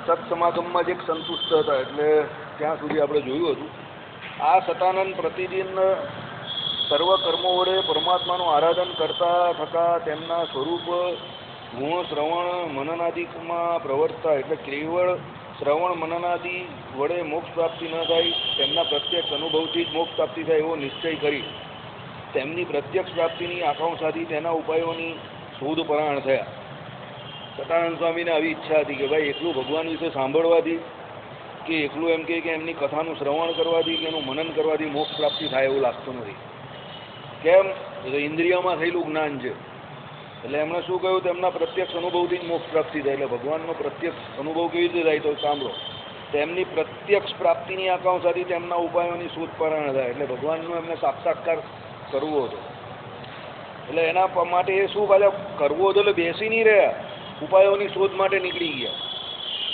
સત્સમાગમમાં જ એક સંતુષ્ટ હતા, એટલે ત્યાં સુધી આપણે જોયું હતું. આ સતાનંદ પ્રતિદિન સર્વ કર્મો વડે પરમાત્માનું આરાધન કરતા થકા તેમના સ્વરૂપ ગુણ શ્રવણ મનનાદિકમાં પ્રવર્તતા, એટલે કેવળ શ્રવણ મનનાદિ વડે મોક્ષ પ્રાપ્તિ ન થાય, તેમના પ્રત્યક્ષ અનુભવથી જ મોક્ષ પ્રાપ્તિ થાય એવો નિશ્ચય કરી તેમની પ્રત્યક્ષ પ્રાપ્તિની આકાંક્ષાથી તેના ઉપાયોની શોધ પરાયણ થયા. સતાનંદ સ્વામીને આવી ઈચ્છા હતી કે ભાઈ એકલું ભગવાન વિશે સાંભળવાથી કે એકલું એમ કે એમની કથાનું શ્રવણ કરવાથી કે એનું મનન કરવાથી મોક્ષ પ્રાપ્તિ થાય એવું લાગતું નથી. કેમ? ઇન્દ્રિયોમાં થયેલું જ્ઞાન છે. એટલે એમણે શું કહ્યું? તેમના પ્રત્યક્ષ અનુભવથી જ મોક્ષ પ્રાપ્તિ થાય. એટલે ભગવાનનો પ્રત્યક્ષ અનુભવ કેવી રીતે થાય? તો સાંભળો, તેમની પ્રત્યક્ષ પ્રાપ્તિની આકાંક્ષાથી તેમના ઉપાયોની શોધ પરાયણ થાય. એટલે ભગવાનનો એમને સાક્ષાત્કાર કરવો હતો. એટલે એના માટે એ શું પાછા કરવો હતો? એટલે બેસી નહીં રહ્યા, ઉપાયોની શોધ માટે નીકળી ગયા.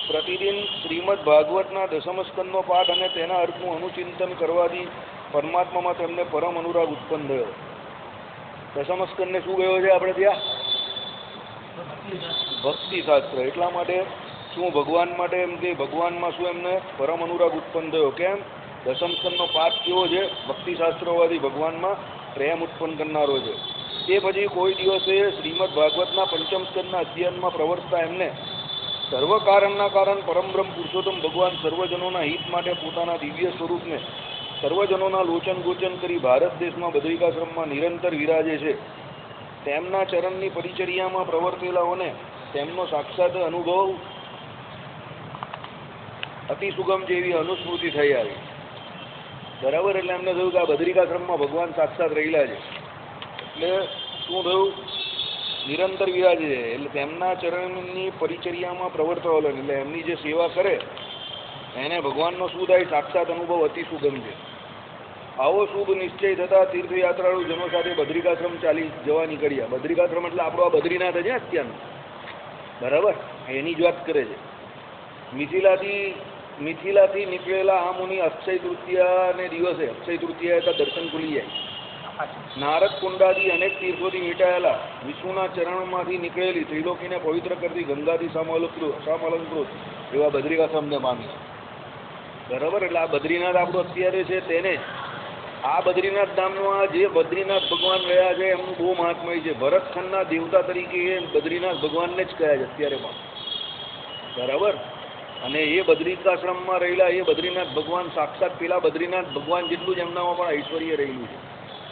પ્રતિદિન શ્રીમદ ભાગવતના દશમ સ્કંદનો પાઠ અને તેના અર્થનું અનુચિંતન કરવાથી પરમાત્મામાં તેમને પરમ અનુરાગ ઉત્પન્ન થયો. દશમ સ્કંદને શું ગયો છે આપણે ત્યાં? ભક્તિ શાસ્ત્ર. એટલા માટે શું ભગવાન માટે એમ કે ભગવાનમાં શું એમને પરમ અનુરાગ ઉત્પન્ન થયો? કેમ? દશમ સ્કંદનો પાઠ કેવો છે? ભક્તિ શાસ્ત્ર હોવાથી ભગવાનમાં પ્રેમ ઉત્પન્ન કરનારો છે. તે પછી કોઈ દિવસે શ્રીમદ ભાગવતના પંચમ સ્કંદના અધ્યયનમાં પ્રવર્તતા એમને સર્વ કારણના કારણ પરમબ્રહ્મ પુરુષોત્તમ ભગવાન સર્વજનોના હિત માટે પોતાના દિવ્ય સ્વરૂપને સર્વજનોના લોચન ગોચન કરી ભારત દેશમાં બદ્રિકાશ્રમમાં નિરંતર વિરાજે છે. તેમના ચરણની પરિચર્યામાં પ્રવર્તેલાઓને તેમનો સાક્ષાત અનુભવ અતિ સુગમ જેવી અનુસ્મૃતિ થઈ આવી. બરાબર? એટલે એમને થયું કે આ બદ્રિકાશ્રમમાં ભગવાન સાક્ષાત રહેલા છે. એટલે શું થયું? નિરંતર વિરાજે છે. એટલે તેમના ચરણની પરિચર્યામાં પ્રવર્તવાલો, એટલે એમની જે સેવા કરે એને ભગવાનનો શું થાય? સાક્ષાત અનુભવ અતિ સુગમ છે. આવો શુભ નિશ્ચય થતા તીર્થયાત્રાળુ જનો સાથે બદ્રિકાશ્રમ ચાલી જવા નીકળ્યા. બદ્રિકાશ્રમ એટલે આપણો આ બદ્રીનાથ છે અત્યારનું. બરાબર? એની જ વાત કરે છે. મિથિલાથી નીકળેલા આ મુનિ અક્ષય તૃતીયાને દિવસે, અક્ષય તૃતીયા એટલે દર્શન ખુલી જાય, નારદ કુંડાદી અનેક તીર્થોથી મીટાયેલા વિષ્ણુના ચરણમાંથી નીકળેલી ત્રિલોકીને પવિત્ર કરતી ગંગાથી સામલંકૃત એવા બદ્રિકાશ્રમને પામ્યા. બરાબર? એટલે આ બદ્રીનાથ આપણું અત્યારે છે તેને જ. આ બદ્રીનાથ ધામમાં જે બદ્રીનાથ ભગવાન રહ્યા છે એમનું બહુ મહાત્મય છે. ભરતખંડના દેવતા તરીકે એ બદ્રીનાથ ભગવાનને જ કહ્યા છે અત્યારે પણ. બરાબર? અને એ બદ્રિકાશ્રમમાં રહેલા એ બદ્રીનાથ ભગવાન સાક્ષાત પેલા બદ્રીનાથ ભગવાન જેટલું જ એમનામાં પણ ઐશ્વર્ય રહેલું છે.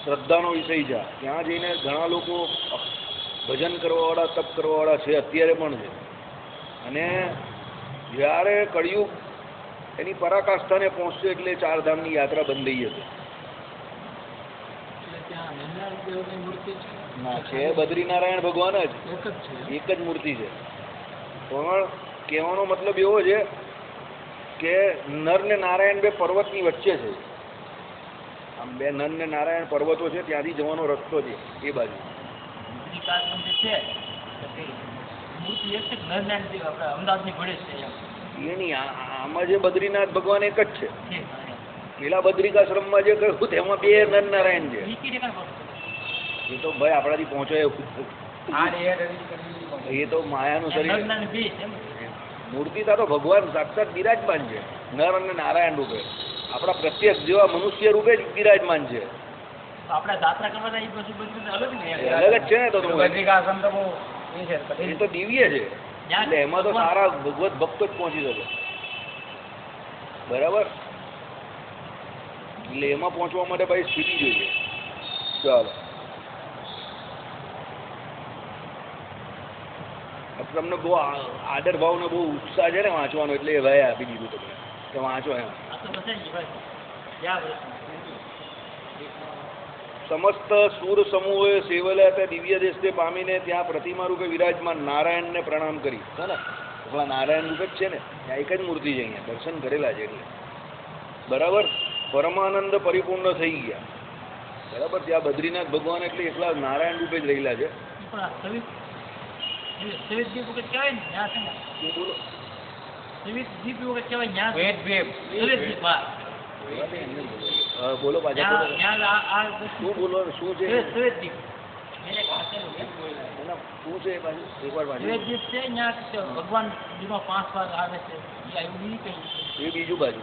શ્રદ્ધાનો વિષય છે. ત્યાં જઈને ઘણા લોકો ભજન કરવાવાળા, તપ કરવાવાળા છે અત્યારે પણ છે. અને જ્યારે કળિયુગ એની પરાકાષ્ઠાને પહોંચશે એટલે ચારધામની યાત્રા બંધ થઈ જશે. ના, છે બદ્રીનારાયણ ભગવાન જ, એક જ મૂર્તિ છે. પણ કહેવાનો મતલબ એવો છે કે નર ને નારાયણ બે પર્વતની વચ્ચે છે. આમ બે નર ને નારાયણ પર્વતો છે, ત્યાંથી જવાનો રસ્તો છે એ બાજુ. એની આમાં જે બદ્રીનાથ ભગવાન એક જ છે. પેલા બદ્રિકાશ્રમમાં જે કહ્યું તેમાં બે નર નારાયણ છે. એ તો ભાઈ આપણાથી પહોંચાય એ તો માયાનું શરીર. મૂર્તિ તો ભગવાન સાક્ષાત બિરાજમાન છે નર અને નારાયણ રૂપે, આપણા પ્રત્યક્ષ જેવા મનુષ્ય રૂપે જ બિરાજમાન છે. અલગ જ છે ને. તો એ તો દિવ્ય છે. એટલે એમાં તો સારા ભગવત ભક્તો જ પહોંચી શકે. બરાબર? એટલે એમાં પહોંચવા માટે ભાઈ સ્થિતિ જોઈએ. ચાલો, તમને બહુ આદર ભાવનો બહુ ઉત્સાહ છે ને વાંચવાનો, એટલે એ ભાઈ આપી દીધું તમને કે વાંચો એમ. સમસ્ત સૂર સમૂહોએ સેવલ્યા તે દિવ્ય દેશને પામીને ત્યાં પ્રતિમા રૂપે વિરાજમાન નારાયણને પ્રણામ કરી. છે ને? આપણા નારાયણ રૂપે જ છે ને, ત્યાં એક જ મૂર્તિ છે, અહીંયા દર્શન કરેલા છે એટલે. બરાબર? પરમાનંદ પરિપૂર્ણ થઈ ગયા. બરાબર? ત્યાં બદ્રીનાથ ભગવાન એટલે એકલા નારાયણ રૂપે જ રહેલા છે. બોલો પાછા. શું બોલો? શું છે? શું છે એ પાછું એકવાર પાછું ભગવાન 5 વાર આવે છે એ બીજું બાજુ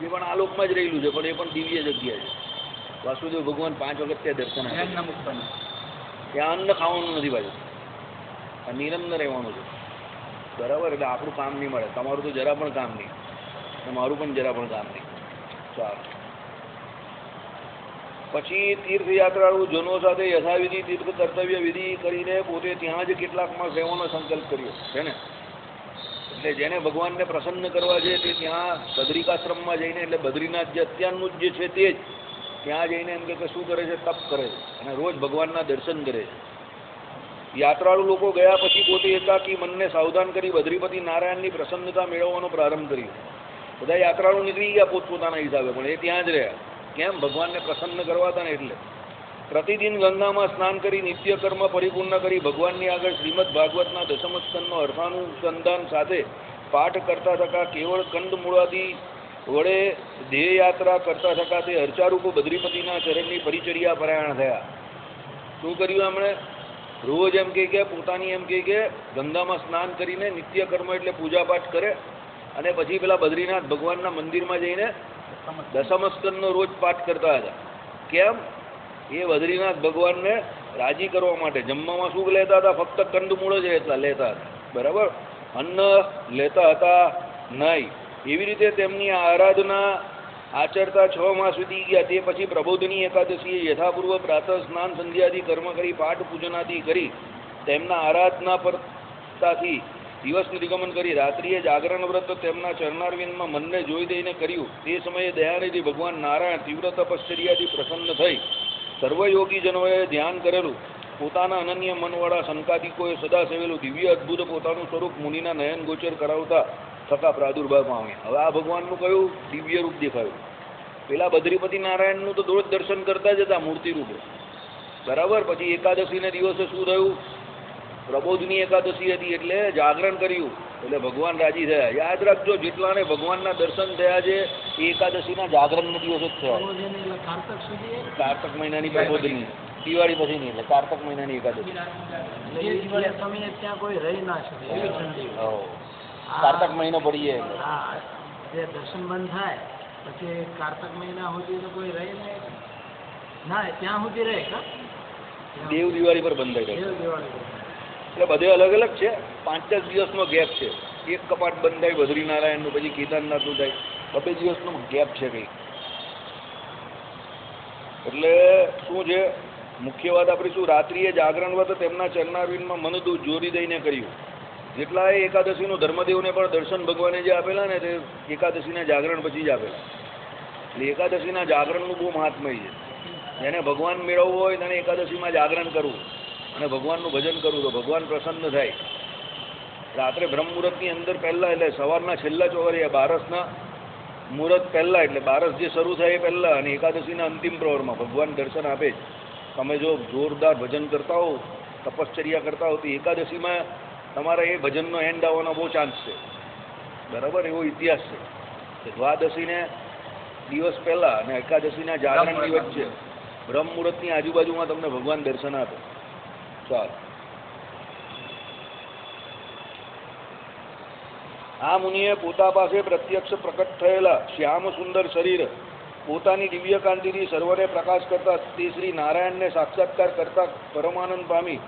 એ પણ આ લોકમાં જ રહેલું છે, પણ એ પણ દિવ્ય જગ્યા છે. વાસુદેવ ભગવાન 5 વખત ત્યાં દર્શન આપે. ત્યાં અન્ન ખાવાનું નથી બાજુ, આ નિરંતર રહેવાનું છે. બરાબર, એટલે આપણું કામ નહીં મળે, તમારું તો જરા પણ કામ નહીં, અને મારું પણ જરા પણ કામ નહીં. ચાલો, પછી તીર્થયાત્રાળુ જનો સાથે યથાવિધિ તીર્થ કર્તવ્ય વિધિ કરીને પોતે ત્યાં જ કેટલાક માસ રહેવાનો સંકલ્પ કર્યો છે ને. એટલે જેને ભગવાનને પ્રસન્ન કરવા છે તે ત્યાં બદ્રિકાશ્રમમાં જઈને, એટલે બદ્રીનાથ જે અત્યારનું જ જે છે તે જ ત્યાં જઈને એમ કે શું કરે છે, તપ કરે છે અને રોજ ભગવાનના દર્શન કરે છે. યાત્રાળુ લોકો ગયા પછી પોતે એકાકી મનને સાવધાન કરી બદ્રીપતિ નારાયણની પ્રસન્નતા મેળવવાનો પ્રારંભ કર્યો. બધા યાત્રાળુ નીકળી ગયા પોતપોતાના હિસાબે, પણ એ ત્યાં જ રહ્યા. કેમ? ભગવાનને પ્રસન્ન કરવા હતા ને એટલે. પ્રતિદિન ગંગામાં સ્નાન કરી નિત્ય કર્મ પરિપૂર્ણ કરી ભગવાનની આગળ શ્રીમદ ભાગવતના દશમ સ્કંદનો અર્થાનુસંધાન સાથે પાઠ કરતા થકા કેવળ કંદમૂળાદી વડે દેહ યાત્રા કરતા થકા તે અર્ચારૂપ બદ્રીપતિના ચરણની પરિચર્યા પરાયણ થયા. શું કર્યું એમણે? રોજ એમ કે પોતાની એમ કે ગંગામાં સ્નાન કરીને નિત્ય કર્મ એટલે પૂજાપાઠ કરે, અને પછી પેલા બદ્રીનાથ ભગવાનના મંદિરમાં જઈને દશમ સ્કંદનો રોજ પાઠ કરતા હતા. કેમ? એ બદ્રીનાથ ભગવાનને રાજી કરવા માટે. જમવામાં શું લેતા હતા? ફક્ત કંદમૂળ જ એટલા લેતા હતા. બરાબર, અન્ન લેતા હતા નહીં. એવી રીતે તેમની આરાધના આચરતા 6 માસ વીતી ગયા. તે પછી પ્રબોધની એકાદશીએ યથાપૂર્વ પ્રાતઃ સ્નાન સંધ્યાદી કર્મ કરી પાઠ પૂજનાદિ કરી તેમના આરાધના પરતાથી દિવસ નિર્ગમન કરી રાત્રિએ જાગરણ વ્રત તેમના ચરણારવિંદમાં મનને જોઈ દઈને કર્યું. તે સમયે દયાનિધિ ભગવાન નારાયણ તીવ્ર તપશ્ચર્યાથી પ્રસન્ન થઈ સર્વયોગીજનોએ ધ્યાન કરેલું પોતાના અનન્ય મનવાળા શંકાદિકોએ સદા સેવેલું દિવ્ય અદ્ભુત પોતાનું સ્વરૂપ મુનિના નયન ગોચર કરાવતા થકા પ્રાદુર્ભાવ પામ્યા. હવે આ ભગવાનનું કયું દિવ્ય રૂપ દેખાયું? પેલા બદ્રીપતિ નારાયણનું તો દોડ દર્શન કરતા જ હતા મૂર્તિ રૂપે. બરાબર, પછી એકાદશીને દિવસે શું થયું? પ્રબોધની એકાદશી હતી એટલે જાગરણ કર્યું, એટલે ભગવાન રાજી થયા. યાદ રાખજો, જેટલાને ભગવાનના દર્શન થયા છે એ એકાદશીના જાગરણના દિવસે જ થયા. કારતક મહિનાની પ્રબોધની, દિવાળી પછી નહીં, એટલે કારતક મહિનાની એકાદશી. કારતક મહિનો પડીએ એટલે દર્શન બંધ થાય પછી કારતક મહિના સુધી તો કોઈ રહે નહીં ના, ત્યાં સુધી રહે. દેવ દિવાળી પર બંધ થાય. એટલે બધે અલગ અલગ છે. 5 દિવસનો ગેપ છે. એક કપાટ બંધ થાય બદ્રીનારાયણનું, પછી કેદારનાથનું થાય. 2 દિવસનો ગેપ છે કંઈક. એટલે શું છે મુખ્ય વાત આપણી? શું? રાત્રિએ જાગરણ વ્રત તેમના ચરણારવિંદમાં મન જોડી દઈને કર્યું. જેટલા એકાદશીનું ધર્મદેવને પણ દર્શન ભગવાને જે આપેલા ને તે એકાદશીના જાગરણ પછી જ આપેલા. એટલે એકાદશીના જાગરણનું બહુ મહાત્મય છે. જેને ભગવાન મેળવવું હોય તેને એકાદશીમાં જાગરણ કરવું અને ભગવાનનું ભજન કરવું તો ભગવાન પ્રસન્ન થાય. રાત્રે બ્રહ્મ મુહૂર્તની અંદર પહેલાં, એટલે સવારના છેલ્લા ચોઘડિયા બારસના મુહૂર્ત પહેલાં, એટલે બારસ જે શરૂ થાય એ પહેલાં અને એકાદશીના અંતિમ પ્રહરમાં ભગવાન દર્શન આપે જ. તમે જો જોરદાર ભજન કરતા હો, તપશ્ચર્યા કરતા હો, તો એકાદશીમાં તમારા એ ભજનનો એન્ડ આવવાનો બહુ ચાન્સ છે. બરાબર, એવો ઇતિહાસ છે કે દ્વાદશીને દિવસ પહેલાં અને એકાદશીના જાગરણની વચ્ચે બ્રહ્મ મુહૂર્તની આજુબાજુમાં તમને ભગવાન દર્શન આપે. ચાલો, આ મુનિએ પોતા પાસે પ્રત્યક્ષ પ્રકટ થયેલા શ્યામ સુંદર શરીર પોતાની દિવ્ય કાંતિથી સર્વને પ્રકાશ કરતા તે શ્રી નારાયણને સાક્ષાત્કાર કરતા પરમાનંદ પામી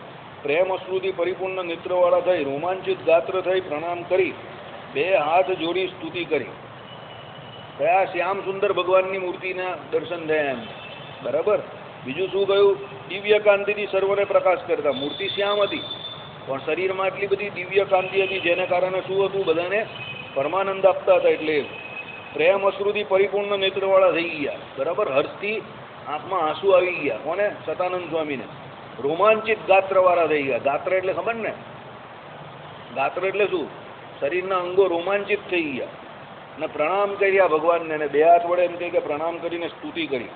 પ્રેમ અશ્રુથી પરિપૂર્ણ નેત્રવાળા થઈ રોમાંચિત ગાત્ર થઈ પ્રણામ કરી 2 હાથ જોડી સ્તુતિ કરી. કયા? શ્યામ સુંદર ભગવાનની મૂર્તિના દર્શન થયા એમ. બરાબર, બીજું શું કહ્યું? દિવ્ય કાંતિથી સર્વને પ્રકાશ કરતા. મૂર્તિ શ્યામ હતી પણ શરીરમાં એટલી બધી દિવ્ય કાંતિ હતી જેને કારણે શું હતું? બધાને પરમાનંદ આપતા હતા. એટલે પ્રેમ અશ્રુથી પરિપૂર્ણ નેત્રવાળા થઈ ગયા. બરાબર, હર્ષથી આંખમાં આંસુ આવી ગયા. કોને? સતાનંદ સ્વામીને. રોમાંચિત ગાત્રવાળા થઈ ગયા. ગાત્ર એટલે ખબર ને? ગાત્ર એટલે શું? શરીરના અંગો રોમાંચિત થઈ ગયા અને પ્રણામ કર્યા ભગવાનને, અને 2 હાથ વડે એમ કે પ્રણામ કરીને સ્તુતિ કરી.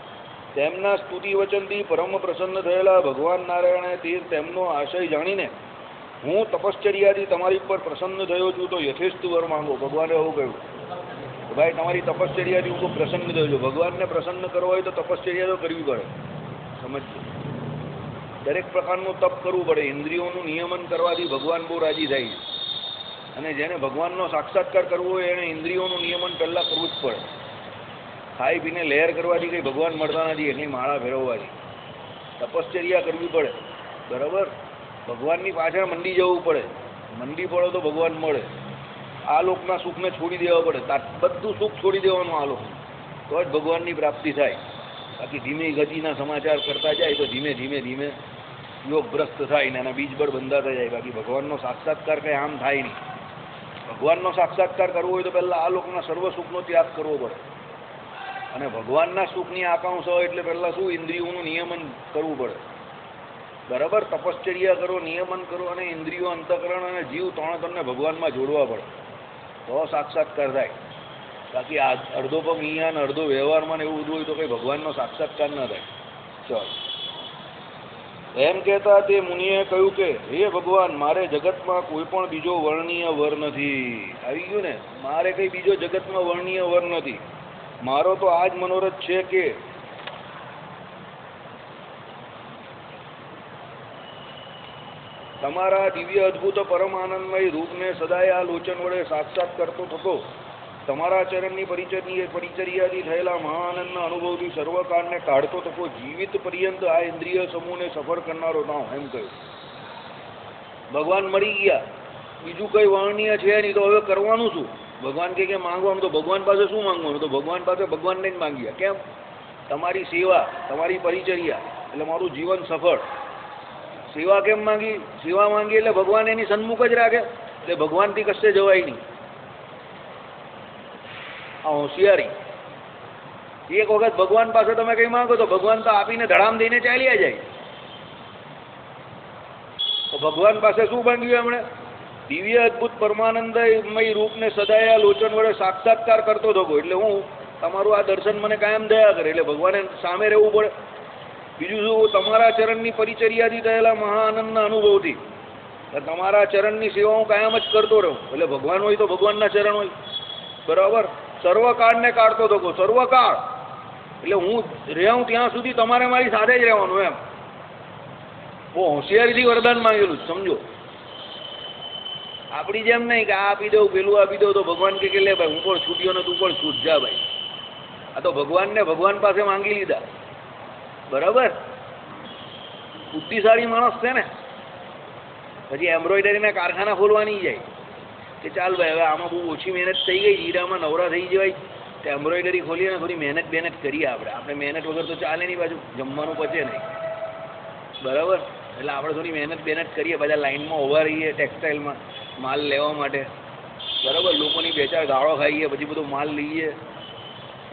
તેમના સ્તુતિ વચનથી પરમ પ્રસન્ન થયેલા ભગવાન નારાયણે તે તેમનો આશય જાણીને હું તપશ્ચર્યાથી તમારી પર પ્રસન્ન થયો છું તો યથેષ્ટ વર માંગો. ભગવાને એવું કહ્યું, ભાઈ તમારી તપશ્ચર્યાથી હું પ્રસન્ન થયો છું. ભગવાનને પ્રસન્ન કરવો હોય તો તપશ્ચર્યા તો કરવી પડે. સમજજો. દરેક પ્રકારનું તપ કરવું પડે. ઇન્દ્રિયોનું નિયમન કરવાથી ભગવાન બહુ રાજી થાય છે. અને જેને ભગવાનનો સાક્ષાત્કાર કરવો હોય એને ઇન્દ્રિયોનું નિયમન પહેલાં કરવું જ પડે. ખાઈ પીને લહેર કરવાથી કંઈ ભગવાન મળતા નથી, એટલી માળા ફેરવવાથી. તપશ્ચર્યા કરવી પડે, બરાબર. ભગવાનની પાછળ મંડી જવું પડે. મંડી પડો તો ભગવાન મળે. આ લોકના સુખને છોડી દેવા પડે. બધું સુખ છોડી દેવાનું આ લોકનું, તો જ ભગવાનની પ્રાપ્તિ થાય. બાકી ધીમે ગતિના સમાચાર કરતા જાય તો ધીમે ધીમે ધીમે યોગભ્રસ્ત થાય ને એના બીજબળ બંધાતા જાય. બાકી ભગવાનનો સાક્ષાત્કાર કંઈ આમ થાય નહીં. ભગવાનનો સાક્ષાત્કાર કરવો હોય તો પહેલાં આ લોકના સર્વ સુખનો ત્યાગ કરવો પડે. અને ભગવાનના સુખની આકાંક્ષા હોય એટલે પહેલાં શું? ઇન્દ્રિયોનું નિયમન કરવું પડે, બરાબર. તપશ્ચર્યા કરો, નિયમન કરો, અને ઇન્દ્રિયો, અંતઃકરણ અને જીવ ત્રણે ભગવાનમાં જોડવા પડે, તો સાક્ષાત્કાર થાય. બાકી આ અડધો પગ અહીંયા ને અડધો વ્યવહારમાં ને એવું બધું હોય તો કંઈ ભગવાનનો સાક્ષાત્કાર ન થાય. ચાલો, એમ કહેતા તે મુનિએ કહ્યું કે હે ભગવાન, મારે જગતમાં કોઈ પણ બીજો વર્ણનીય વર નથી. આવી ગયું ને? મારે કંઈ બીજો જગતમાં વર્ણનીય વર નથી. મારો તો આ જ મનોરથ છે કે તમારા દિવ્ય અદ્ભુત પરમ આનંદમય રૂપને સદાય આ લોચન વડે સાક્ષાત કરતો થતો, તમારા ચરણની પરિચર્યાથી થયેલા મહાઆનંદના અનુભવથી સર્વકાળને કાઢતો થતો, જીવિત પર્યંત આ ઇન્દ્રિય સમૂહને સફળ કરનારો થાઉં. એમ કહ્યું. ભગવાન મળી ગયા, બીજું કંઈ વર્ણનીય છે નહીં, તો હવે કરવાનું શું? ભગવાન કે માંગવાનું, તો ભગવાન પાસે શું માંગવાનું? તો ભગવાન પાસે ભગવાનને જ માંગ્યા. કેમ? તમારી સેવા, તમારી પરિચર્યા, એટલે મારું જીવન સફળ. સેવા કેમ માંગી? સેવા માંગી એટલે ભગવાન એની સન્મુખ જ રાખે, એટલે ભગવાનથી કશે જવાય નહીં. આ હોશિયારી. એક વખત ભગવાન પાસે તમે કંઈ માંગો તો ભગવાન તો આપીને ધડામ દઈને ચાલ્યા જાય. તો ભગવાન પાસે શું માંગ્યું એમણે? દિવ્ય અદ્ભુત પરમાનંદમય રૂપને સદાય આ લોચન વડે સાક્ષાત્કાર કરતો થકો. એટલે હું તમારું આ દર્શન મને કાયમ દયા કરે, એટલે ભગવાને સામે રહેવું પડે. બીજું શું? તમારા ચરણની પરિચર્યાથી થયેલા મહાઆનંદના અનુભવથી તમારા ચરણની સેવા હું કાયમ જ કરતો રહું. એટલે ભગવાન હોય તો ભગવાનના ચરણ હોય, બરાબર. સર્વકાળને કાઢતો થકો. સર્વકાળ એટલે હું રહું ત્યાં સુધી તમારે મારી સાથે જ રહેવાનું. એમ બહુ હોશિયારીથી વરદાન માંગેલું, સમજો. આપણી જેમ નહીં કે આ આપી દઉં, પેલું આપી દઉં તો ભગવાન કે લે ભાઈ હું પણ છૂટ્યો ને તું પણ છૂટ જા ભાઈ. આ તો ભગવાનને ભગવાન પાસે માંગી લીધા, બરાબર. બુદ્ધિશાળી માણસ છે ને. પછી એમ્બ્રોઇડરીના કારખાના ખોલવા નહીં જાય કે ચાલ ભાઈ હવે આમાં બહુ ઓછી મહેનત થઈ ગઈ, હીરામાં નવરા થઈ જવાય, તો એમ્બ્રોઇડરી ખોલીએ ને થોડી મહેનત કરીએ આપણે મહેનત વગર તો ચાલે નહીં, બાજુ જમવાનું પચે નહીં, બરાબર. એટલે આપણે થોડી મહેનત કરીએ, બધા લાઈનમાં ઊભા રહીએ ટેક્સટાઇલમાં માલ લેવા માટે, બરાબર. લોકોની બે ચાર ગાળો ખાઈએ, પછી બધો માલ લઈએ,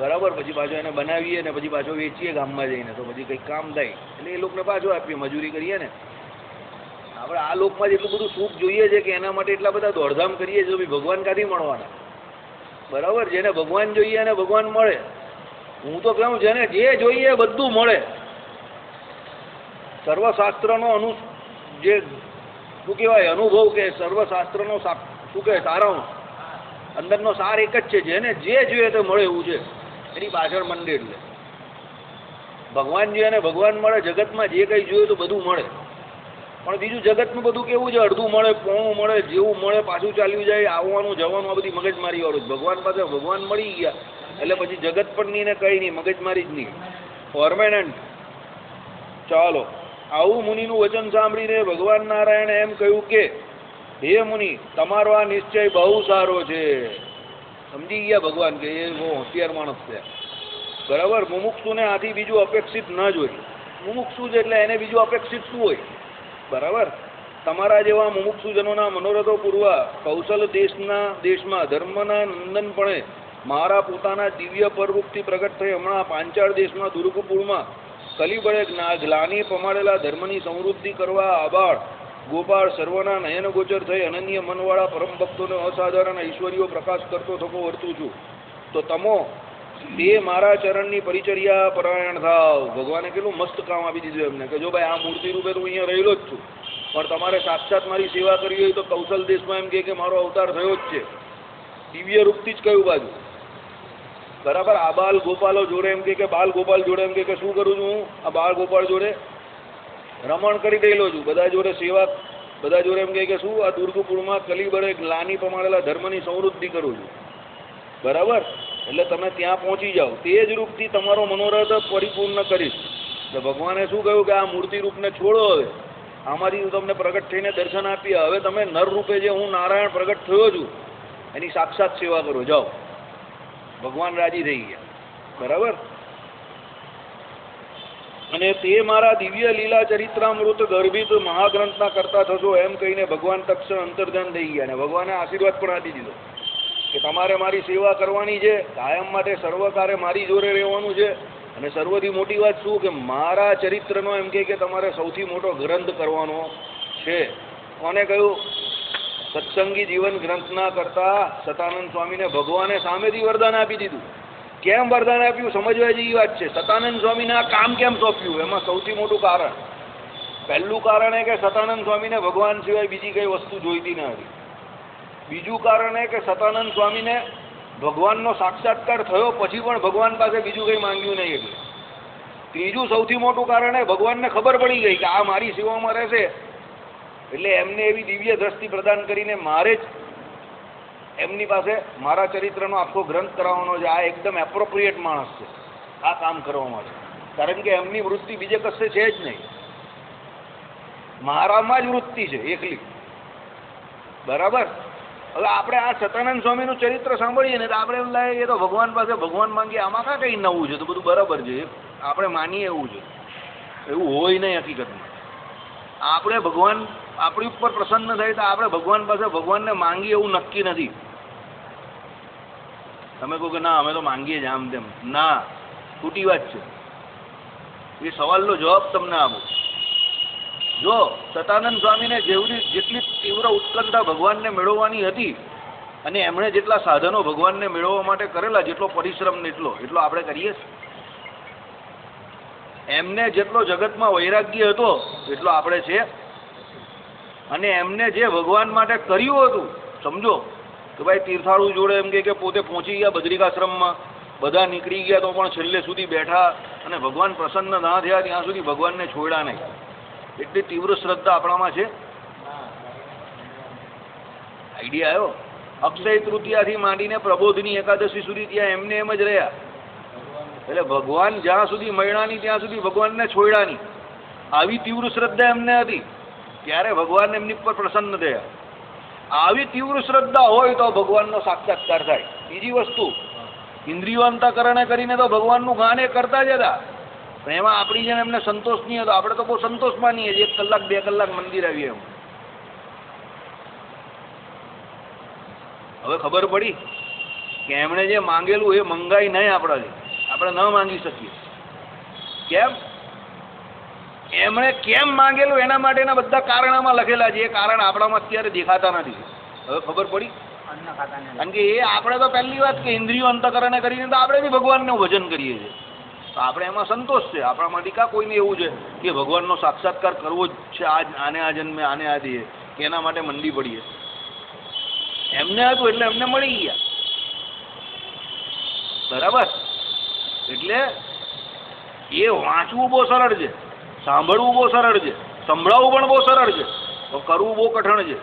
બરાબર. પછી પાછો એને બનાવીએ ને પછી પાછો વેચીએ ગામમાં જઈને, તો પછી કંઈક કામ થાય એટલે એ લોકોને પાછો આપીએ, મજૂરી કરીએ ને. આપણે આ લોકમાં જ એટલું બધું સુખ જોઈએ છે કે એના માટે એટલા બધા દોડધામ કરીએ છીએ, ભાઈ ભગવાન ક્યાંથી મળવાના, બરાબર. જેને ભગવાન જોઈએ અને ભગવાન મળે. હું તો કહું જેને જે જોઈએ બધું મળે. સર્વશાસ્ત્રનો જે શું કહેવાય અનુભવ કે સર્વશાસ્ત્રનો શું કહેવાય સારાંશ, અંદરનો સાર એક જ છે, જેને જે જોઈએ તે મળે એવું છે. એની પાછળ મંડે એટલે ભગવાન જોઈએ અને ભગવાન મળે. જગતમાં જે કંઈ જોઈએ તો બધું મળે, પણ બીજું જગતનું બધું કેવું છે? અડધું મળે, પોણું મળે, જેવું મળે પાછું ચાલ્યું જાય, આવવાનું જવાનું આ બધી મગજમારી વાળું. ભગવાન પાસે ભગવાન મળી ગયા એટલે પછી જગત પણ નહીં ને કંઈ નહીં, મગજમારી જ નહીં, પરમેનન્ટ. ચાલો, આવું મુનિનું વચન સાંભળીને ભગવાન નારાયણે એમ કહ્યું કે હે મુનિ, તમારો આ નિશ્ચય બહુ સારો છે. સમજી ગયા ભગવાન કે એ બહુ હોશિયાર માણસ છે, બરાબર. મુમુક્ષુને આથી બીજું અપેક્ષિત ન જ હોય. મુમુક્ષુ છે એટલે એને બીજું અપેક્ષિત શું હોય, બરાબર. તમારા જેવા મુમુક્ષુજનોના મનોરથો પૂરવા કૌશલ દેશમાં ધર્મના નંદનપણે મારા પોતાના દિવ્ય પરરૂપથી પ્રગટ થઈ હમણાં પાંચાળ દેશમાં દુર્ગપુરમાં કલિબળે ગ્લાની પમાડેલા ધર્મની સમૃદ્ધિ કરવા આબાળ ગોપાળ સર્વના નયન ગોચર થઈ અનન્ય મનવાળા પરમ ભક્તોને અસાધારણ ઐશ્વર્યો પ્રકાશ કરતો થકો વર્તું છું. તો તમો તે મારા ચરણની પરિચર્યા પરાયણ થાવ. ભગવાને કેટલું મસ્ત કામ આપી દીધું એમને કે જો ભાઈ આ મૂર્તિ રૂપે તો અહીંયા રહેલો જ છું, પણ તમારે સાક્ષાત મારી સેવા કરવી હોય તો કૌશલ દેશમાં એમ કે મારો અવતાર થયો જ છે. દિવ્ય રૂપથી જ કયું બાજુ, બરાબર. આ બાલ ગોપાલો જોડે એમ કે બાલ ગોપાલ જોડે એમ કે શું કરું છું હું આ બાળ ગોપાલ જોડે? રમણ કરી રહેલો છું, બધા જોડે સેવા, બધા જોડે એમ કહે કે શું આ દુર્ગપુરમાં કલીબળે ગ્લાની પ્રમાણેલા ધર્મની સંવૃદ્ધિ કરું છું, બરાબર? એટલે તમે ત્યાં પહોંચી જાઓ, તે જ રૂપથી તમારો મનોરથ પરિપૂર્ણ કરીશ. એટલે ભગવાને શું કહ્યું કે આ મૂર્તિ રૂપને છોડો, હવે આમાંથી હું તમને પ્રગટ થઈને દર્શન આપીએ, હવે તમે નર રૂપે જે હું નારાયણ પ્રગટ થયો છું એની સાક્ષાત સેવા કરો, જાઓ. ભગવાન રાજી થઈ ગયા, બરાબર? અને તે મારા દિવ્ય લીલા ચરિત્રામૃત ગર્ભિત મહાગ્રંથના કરતા થશો એમ કહીને ભગવાન તક્ષણ અંતર્ધ્યાન થઈ ગયા. અને ભગવાને આશીર્વાદ પણ આપી દીધો કે તમારે મારી સેવા કરવાની છે, કાયમ માટે સર્વકારે મારી જોડે રહેવાનું છે. અને સર્વથી મોટી વાત શું કે મારા ચરિત્રનો એમ કે તમારે સૌથી મોટો ગ્રંથ કરવાનો છે. કોને કહ્યું? સત્સંગી જીવન ગ્રંથના કરતા સતાનંદ સ્વામીને ભગવાને સામેથી વરદાન આપી દીધું. કેમ વરદાન આપ્યું સમજવા જેવી વાત છે. સતાનંદ સ્વામીને આ કામ કેમ સોંપ્યું એમાં સૌથી મોટું કારણ, પહેલું કારણ એ કે સતાનંદ સ્વામીને ભગવાન સિવાય બીજી કઈ વસ્તુ જોઈતી ન હતી. બીજું કારણ એ કે સતાનંદ સ્વામીને ભગવાનનો સાક્ષાત્કાર થયો પછી પણ ભગવાન પાસે બીજું કંઈ માંગ્યું નહીં. એટલે ત્રીજું સૌથી મોટું કારણ એ ભગવાનને ખબર પડી ગઈ કે આ મારી સેવામાં રહેશે, એટલે એમને એવી દિવ્ય દ્રષ્ટિ પ્રદાન કરીને મારે જ એમની પાસે મારા ચરિત્રનો આખો ગ્રંથ કરાવવાનો છે. આ એકદમ એપ્રોપ્રિએટ માણસ છે આ કામ કરવા માટે, કારણ કે એમની વૃત્તિ બીજે કશે છે જ નહીં, મારામાં જ વૃત્તિ છે એકલી, બરાબર? હવે આપણે આ સતાનંદ સ્વામીનું ચરિત્ર સાંભળીએ ને તો આપણે એમ લાગે એ તો ભગવાન પાસે ભગવાન માંગીએ, આમાં કાં કંઈ નવું છે, તો બધું બરાબર છે, આપણે માનીએ એવું છે. એવું હોય નહીં હકીકતમાં. આપણે ભગવાન આપણી ઉપર પ્રસન્ન થાય તો આપણે ભગવાન પાસે ભગવાનને માંગીએ એવું નક્કી નથી. તમે કહો કે ના અમે તો માંગીએ જ આમ તેમ, ના, ખોટી વાત છે. એ સવાલનો જવાબ તમને આપો. જો સતાનંદ સ્વામીને જેટલી તીવ્ર ઉત્કંઠા ભગવાનને મેળવવાની હતી અને એમણે જેટલા સાધનો ભગવાનને મેળવવા માટે કરેલા, જેટલો પરિશ્રમ ને એટલો આપણે કરીએ. એમને જેટલો જગતમાં વૈરાગ્ય હતો એટલો આપણે છે. અને એમને જે ભગવાન માટે કર્યું હતું, સમજો કે ભાઈ તીર્થાળુ જોડે એમ કે પોતે પહોંચી ગયા બદ્રિકાશ્રમમાં, બધા નીકળી ગયા તો પણ છેલ્લે સુધી બેઠા અને ભગવાન પ્રસન્ન ના થયા ત્યાં સુધી ભગવાનને છોડ્યા નહીં. એટલી તીવ્ર શ્રદ્ધા આપણામાં છે. આઈડિયા આવ્યો? અક્ષય તૃતીયાથી માંડીને પ્રબોધની એકાદશી સુધી ત્યાં એમને એમ જ રહ્યા. એટલે ભગવાન જ્યાં સુધી મળ્યા નહીં ત્યાં સુધી ભગવાનને છોડ્યા નહીં. આવી તીવ્ર શ્રદ્ધા એમને હતી, ત્યારે ભગવાન એમની પર પ્રસન્ન થયા. આવી તીવ્ર શ્રદ્ધા હોય તો ભગવાનનો સાક્ષાત્કાર થાય. બીજી વસ્તુ, ઇન્દ્રિયો અંતઃકરણે કરીને તો ભગવાનનું ગાન એ કરતા જ હતા, પણ એમાં આપણી જેમ એમને સંતોષ નહીં હતો. આપણે તો બહુ સંતોષ માનીએ છીએ, 1 કલાક 2 કલાક મંદિર આવીએ એમ. હવે ખબર પડી કે એમણે જે માંગેલું એ મંગાઈ નહીં આપણાથી, આપણે ન માંગી શકીએ. કેમ? એમણે કેમ માંગેલું એના માટેના બધા કારણમાં લખેલા છે. એ કારણ આપણામાં અત્યારે દેખાતા નથી. હવે ખબર પડી? કારણ કે એ આપણે તો પહેલી વાત કે ઇન્દ્રિયો અંતઃકરણે કરીને તો આપણે બી ભગવાનનું ભજન કરીએ છીએ, તો આપણે એમાં સંતોષ છે. આપણા માટે કાં કોઈને એવું છે કે ભગવાનનો સાક્ષાત્કાર કરવો જ છે આને આ જન્મે આને આ દે કે એના માટે મંડી પડીએ. એમને હતું એટલે એમને મળી ગયા, બરાબર? એટલે એ વાંચવું બહુ સરળ છે, સાંભળવું બહુ સરળ છે, સંભળાવવું પણ બહુ સરળ છે, તો કરવું બહુ કઠણ છે.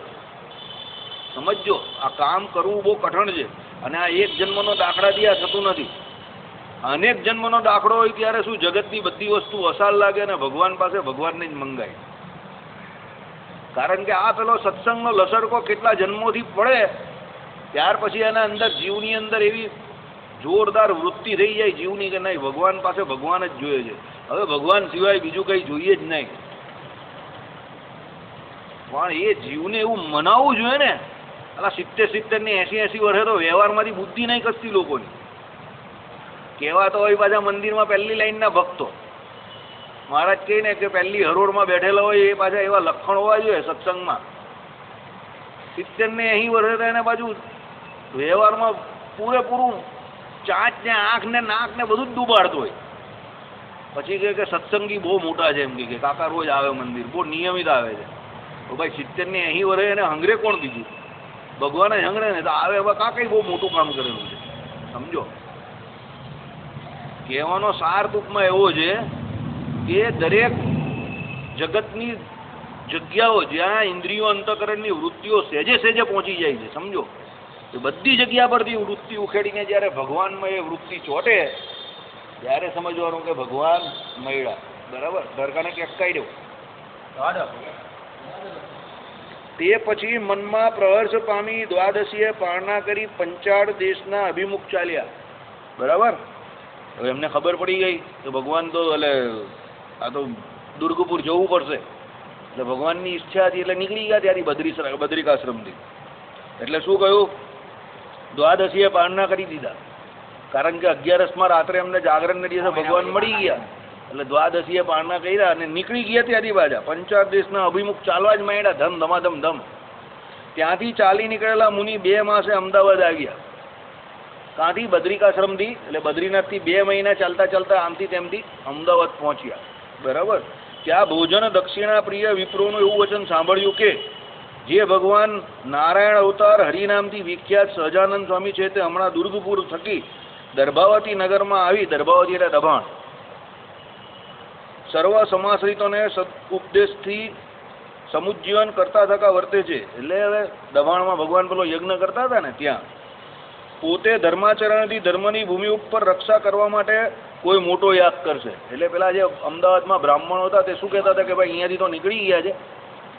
સમજો, આ કામ કરવું બહુ કઠણ છે. અને આ એક જન્મનો દાખલાથી આ થતું નથી. અનેક જન્મનો દાખલો હોય ત્યારે શું જગતની બધી વસ્તુ અસાલ લાગે અને ભગવાન પાસે ભગવાનને જ મંગાય. કારણ કે આ પેલો સત્સંગનો લસરકો કેટલા જન્મોથી પડે ત્યાર પછી એના અંદર જીવની અંદર એવી જોરદાર વૃત્તિ થઈ જાય જીવની કે નહીં, ભગવાન પાસે ભગવાન જ જોઈએ છે. હવે ભગવાન સિવાય બીજું કંઈ જોઈએ જ નહીં. પણ એ જીવને એવું મનાવવું જોઈએ ને. અલા 70 ને 80 વર્ષે તો વ્યવહારમાંથી બુદ્ધિ નહીં ખસતી લોકોની. કહેવા તો હોય પાછા મંદિરમાં પહેલી લાઈનના ભક્તો. મહારાજ કહે ને કે પહેલી હરોળમાં બેઠેલા હોય એ પાછા એવા લક્ષણ હોવા જોઈએ સત્સંગમાં. 70 ને 80 વર્ષે તો એને બાજુ વ્યવહારમાં પૂરેપૂરું ચાંચ ને આંખ ને નાક ને બધું જ ડૂબાડતું હોય. પછી કહે કે સત્સંગી બહુ મોટા છે, એમ કે કાકા રોજ આવે મંદિર, બહુ નિયમિત આવે છે. તો ભાઈ 70 ને 80 વર્ષે એને હંગરે કોણ બીજું? ભગવાને હંગરે ને તો આવે. હવે કાંઈ બહુ મોટું કામ કરેલું છે. સમજો, કહેવાનો સાર ટૂંકમાં એવો છે કે દરેક જગતની જગ્યાઓ જ્યાં ઇન્દ્રિયો અંતઃકરણની વૃત્તિઓ સહેજે સહેજે પહોંચી જાય છે, સમજો એ બધી જગ્યા પરથી વૃત્તિ ઉખેડીને જ્યારે ભગવાનમાં એ વૃત્તિ ચોટે ત્યારે સમજવાનું કે ભગવાન મળ્યા. બરાબર, ધરકાને ક્યાંક કાઢી દેવું. તે પછી મનમાં પ્રહર્ષ પામી દ્વાદશીએ પારણા કરી પંચાળ દેશના અભિમુખ ચાલ્યા. બરાબર, હવે એમને ખબર પડી ગઈ કે ભગવાન તો એટલે આ તો દુર્ગપુર જવું પડશે, એટલે ભગવાનની ઈચ્છા હતી એટલે નીકળી ગયા ત્યાંથી બદ્રિકાશ્રમથી. એટલે શું કહ્યું? દ્વાદશીએ પારણા કરી દીધા, કારણ કે 11માં રાત્રે અમને જાગરણને દિવસે ભગવાન મળી ગયા, એટલે દ્વાદશીએ પારણા કર્યા અને નીકળી ગયા ત્યાંથી પાછા પંચાળ દેશના અભિમુખ ચાલવા જ માંડ્યા, ધમ ધમાધમ ધમ. ત્યાંથી ચાલી નીકળેલા મુનિ 2 માસે અમદાવાદ આવ્યા. કાંથી? બદ્રિકાશ્રમથી, એટલે બદ્રીનાથથી 2 મહિના ચાલતા ચાલતા આમથી તેમથી અમદાવાદ પહોંચ્યા. બરાબર, ત્યાં ભોજન દક્ષિણા પ્રિય વિપ્રોનું એવું વચન સાંભળ્યું કે જે ભગવાન નારાયણ અવતાર હરિનામથી વિખ્યાત સહજાનંદ સ્વામી છે તે હમણાં દુર્ગપુર થકી દર્ભાવતી નગરમાં આવી, દર્ભાવતી એટલે દબાણ, સર્વ સમાશ્રિતોને સદુપદેશથી સમુજ્જીવન કરતા થકા વર્તે છે. એટલે હવે દબાણમાં ભગવાન પેલો યજ્ઞ કરતા હતા ને ત્યાં પોતે ધર્માચરણથી ધર્મની ભૂમિ ઉપર રક્ષા કરવા માટે કોઈ મોટો યાગ કરશે. એટલે પેલા જે અમદાવાદમાં બ્રાહ્મણો હતા તે શું કહેતા હતા કે ભાઈ અહીંયાથી તો નીકળી ગયા છે,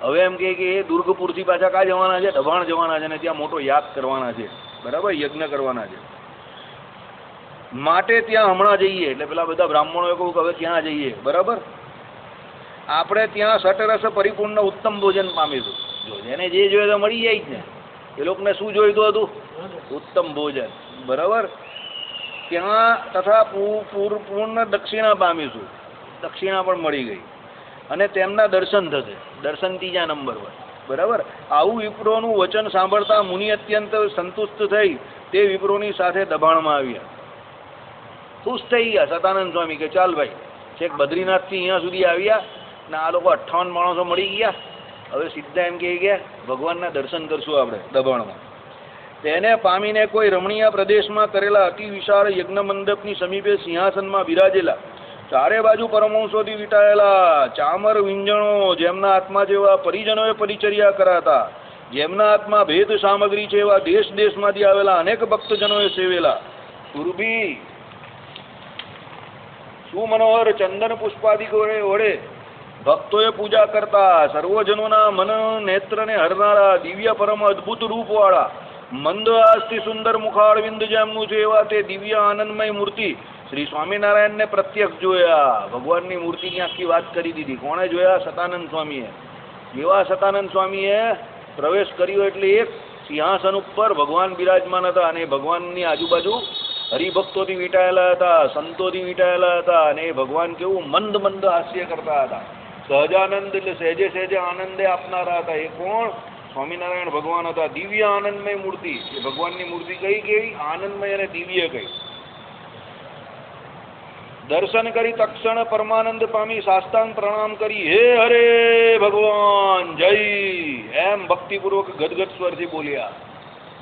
હવે એમ કે એ દુર્ગપુરથી પાછા ક્યાં જવાના છે? દબાણ જવાના છે, અને ત્યાં મોટો યાગ કરવાના છે. બરાબર, યજ્ઞ કરવાના છે, માટે ત્યાં હમણાં જઈએ. એટલે પેલા બધા બ્રાહ્મણોએ કહ્યું કે હવે ક્યાં જઈએ? બરાબર, આપણે ત્યાં સટરસ પરિપૂર્ણ ઉત્તમ ભોજન પામીશું. જો જેને જે જોઈએ તો મળી જાય જ ને. એ લોકોને શું જોઈતું હતું? ઉત્તમ ભોજન. બરાબર, ત્યાં તથા પૂર્ણ દક્ષિણા પામીશું, દક્ષિણા પણ મળી ગઈ, અને તેમના દર્શન થશે. દર્શન 3જા નંબર પર. બરાબર, આવું વિપ્રોનું વચન સાંભળતા મુનિ અત્યંત સંતુષ્ટ થઈ તે વિપ્રોની સાથે દબાણમાં આવ્યા. ખુશ થઈ ગયા સતાનંદ સ્વામી કે ચાલ ભાઈ, છેક બદ્રીનાથથી અહીંયા સુધી આવ્યા ને આ લોકો 58 માણસો મળી ગયા, હવે સીધા એમ કહી ગયા ભગવાનના દર્શન કરશું આપણે દબાણમાં. તેને પામીને કોઈ રમણીય પ્રદેશમાં કરેલા અતિ વિશાળ યજ્ઞ મંડપની સમીપે સિંહાસનમાં બિરાજેલા, ચારે બાજુ પરમહંસોથી વીંટાયેલા ચામર વિંજણો, જેમના આત્મા જેવા પરિજનોએ પરિચર્યા કરાતા, જેમના આત્મા ભેદ સામગ્રી છે એવા દેશ દેશમાંથી આવેલા અનેક ભક્તજનોએ સેવેલા. પૂર્વી સુમનોહર ચંદન પુષ્પાદિકો વડે ભક્તોએ પૂજા કરતા, સર્વજનોના મન નેત્રને હરનારા, દિવ્ય પરમ અદ્ભુત રૂપવાળા, મંદ આસ્થી સુંદર મુખારવિંદ જેમનું છે એવા તે દિવ્ય આનંદમય મૂર્તિ શ્રી સ્વામિનારાયણને પ્રત્યક્ષ જોયા. ભગવાનની મૂર્તિની આખી વાત કરી દીધી. કોણે જોયા? સતાનંદ સ્વામીએ. એવા સતાનંદ સ્વામીએ પ્રવેશ કર્યો એટલે એક સિંહાસન ઉપર ભગવાન બિરાજમાન હતા, અને ભગવાનની આજુબાજુ હરિભક્તોથી વીંટાયેલા હતા, સંતોથી વીંટાયેલા હતા, અને એ ભગવાન કેવું મંદ મંદ હાસ્ય કરતા હતા. સહજાનંદ એટલે સહેજે સહેજે આનંદે આપનારા હતા. એ કોણ? સ્વામિનારાયણ ભગવાન હતા. દિવ્ય આનંદમય મૂર્તિ. એ ભગવાનની મૂર્તિ કઈ કેવી? આનંદમય અને દિવ્ય કઈ. દર્શન કરી તક્ષણ પરમાનંદ પામી સાષ્ટાંગ પ્રણામ કરી, હે હરે ભગવાન જય, એમ ભક્તિપૂર્વક ગદગદ સ્વરથી બોલ્યા.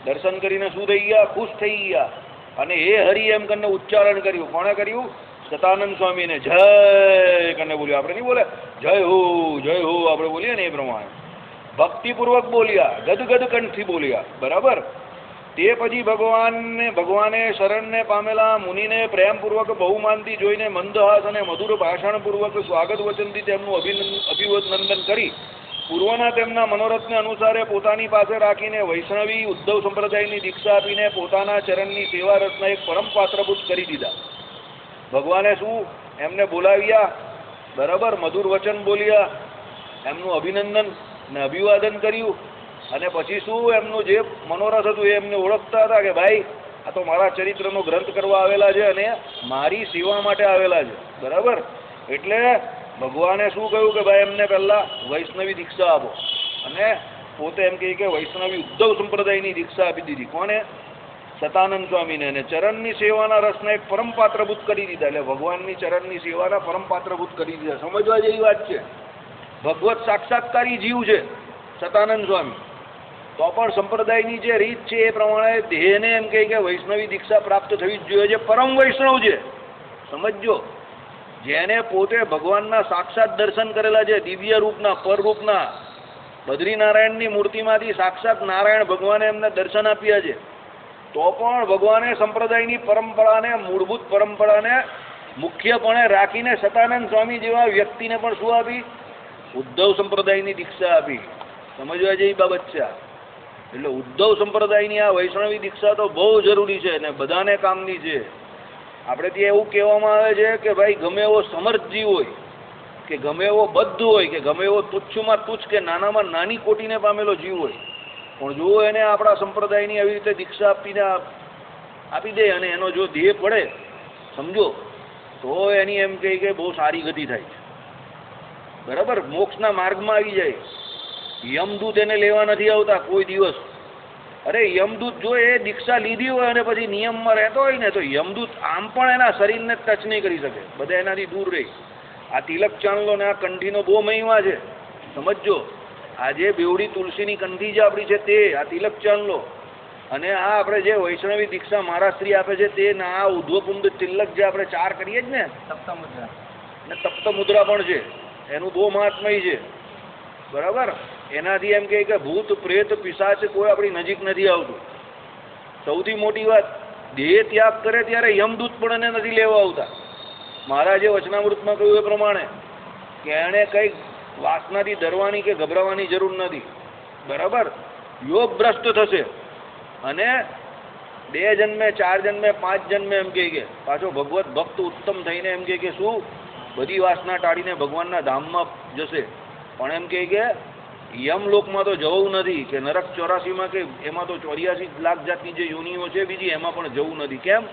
દર્શન કરીને શું થઈ ગયા? ખુશ થઈ ગયા, અને હે હરિ એમ કરીને ઉચ્ચારણ કર્યું. કોણે કર્યું? સતાનંદ સ્વામીને જય કરીને બોલ્યો. આપણે નહીં બોલે જય હો આપણે બોલીએ ને એ પ્રમાણે ભક્તિપૂર્વક બોલ્યા, ગદગદ કંઠથી બોલ્યા. બરાબર, તે પછી ભગવાને શરણને પામેલા મુનિને પ્રેમપૂર્વક બહુમાનથી જોઈને મંદહાસ અને મધુર ભાષણપૂર્વક સ્વાગત વચનથી તેમનું અભિનંદન કરી પૂર્વના તેમના મનોરથને અનુસારે પોતાની પાસે રાખીને વૈષ્ણવી ઉદ્ધવ સંપ્રદાયની દીક્ષા આપીને પોતાના ચરણની સેવા રસના એક પરમ પાત્રભૂત કરી દીધા. ભગવાને શું એમને બોલાવ્યા? બરાબર, મધુર વચન બોલ્યા, એમનું અભિનંદન ને અભિવાદન કર્યું, અને પછી શું એમનું જે મનોરથ હતું એ એમને ઓળખતા હતા કે ભાઈ આ તો મારા ચરિત્રનો ગ્રંથ કરવા આવેલા છે અને મારી સેવા માટે આવેલા છે. બરાબર, એટલે ભગવાને શું કહ્યું કે ભાઈ એમને પહેલાં વૈષ્ણવી દીક્ષા આપો, અને પોતે એમ કહે કે વૈષ્ણવી ઉદ્ધવ સંપ્રદાયની દીક્ષા આપી દીધી. કોને? સતાનંદ સ્વામીને. અને ચરણની સેવાના રસને એક પરમ પાત્રભૂત કરી દીધા. એટલે ભગવાનની ચરણની સેવાના પરમ પાત્રભૂત કરી દીધા. સમજવા જેવી વાત છે. ભગવત સાક્ષાત્કારી જીવ છે સતાનંદ સ્વામી, તો પણ સંપ્રદાયની જે રીત છે એ પ્રમાણે દેહને એમ કહે કે વૈષ્ણવી દીક્ષા પ્રાપ્ત થવી જ જોઈએ, જે પરમ વૈષ્ણવ છે. સમજો, જેને પોતે ભગવાનના સાક્ષાત દર્શન કરેલા છે, દિવ્ય રૂપના, પર રૂપના, બદ્રીનારાયણની મૂર્તિમાંથી સાક્ષાત નારાયણ ભગવાને એમને દર્શન આપ્યા છે, તો પણ ભગવાને સંપ્રદાયની પરંપરાને, મૂળભૂત પરંપરાને મુખ્યપણે રાખીને સતાનંદ સ્વામી જેવા વ્યક્તિને પણ શું આપી? ઉદ્ધવ સંપ્રદાયની દીક્ષા આપી. સમજવા જેવી બાબત છે. એટલે ઉદ્ધવ સંપ્રદાયની આ વૈષ્ણવી દીક્ષા તો બહુ જરૂરી છે ને બધાને કામની છે. આપણે ત્યાં એવું કહેવામાં આવે છે કે ભાઈ ગમે એવો સમર્થ જીવ હોય, કે ગમે એવો બદ્ધ હોય, કે ગમે એવો તુચ્છમાં તુચ્છ કે નાનામાં નાની કોટીને પામેલો જીવ હોય, પણ જો એને આપણા સંપ્રદાયની આવી રીતે દીક્ષા આપી દે અને એનો જો દેહ પડે, સમજો, તો એની એમ કહે કે બહુ સારી ગતિ થાય છે. બરાબર? મોક્ષના માર્ગમાં આવી જાય. યમદૂત એને લેવા નથી આવતા કોઈ દિવસ. અરે યમદૂત જો એ દીક્ષા લીધી હોય અને પછી નિયમમાં રહેતો હોય ને, તો યમદૂત આમ પણ એના શરીરને ટચ નહીં કરી શકે, બધા એનાથી દૂર રહે. આ તિલક ચાંદલો ને આ કંઠીનો બહુ મહિમા છે, સમજો. આજે બેવડી તુલસીની કંઠી જે આપણી છે તે, આ તિલક ચાંદલો, અને આ આપણે જે વૈષ્ણવી દીક્ષા મહારાષ્ટ્રી આપે છે તે, આ ઉદ્ધવપુંડ તિલક જે આપણે 4 કરીએ જ ને, સપ્તમુદ્રા ને તપ્ત મુદ્રા પણ છે, એનું બહુ મહાત્મય છે. બરાબર? એનાથી એમ કહે કે ભૂત પ્રેત પિશાચ કોઈ આપણી નજીક નથી આવતું. સૌથી મોટી વાત, દેહ ત્યાગ કરે ત્યારે યમદૂત પણ એને નથી લેવા આવતા. મહારાજે વચનામૃતમાં કહ્યું એ પ્રમાણે કે એણે કંઈક વાસનાથી ડરવાની કે ગભરાવાની જરૂર નથી. બરાબર? યોગ ભ્રષ્ટ થશે અને 2 જન્મે, 4 જન્મે, 5 જન્મે એમ કે પાછો ભગવત ભક્ત ઉત્તમ થઈને એમ કે શું બધી વાસના ટાળીને ભગવાનના ધામમાં જશે. પણ એમ કે યમલોકમાં તો જવું નથી, કે નરક 84માં કે એમાં તો 84 લાખ જાતની જે યોનિઓ છે બીજી, એમાં પણ જવું નથી. કેમ?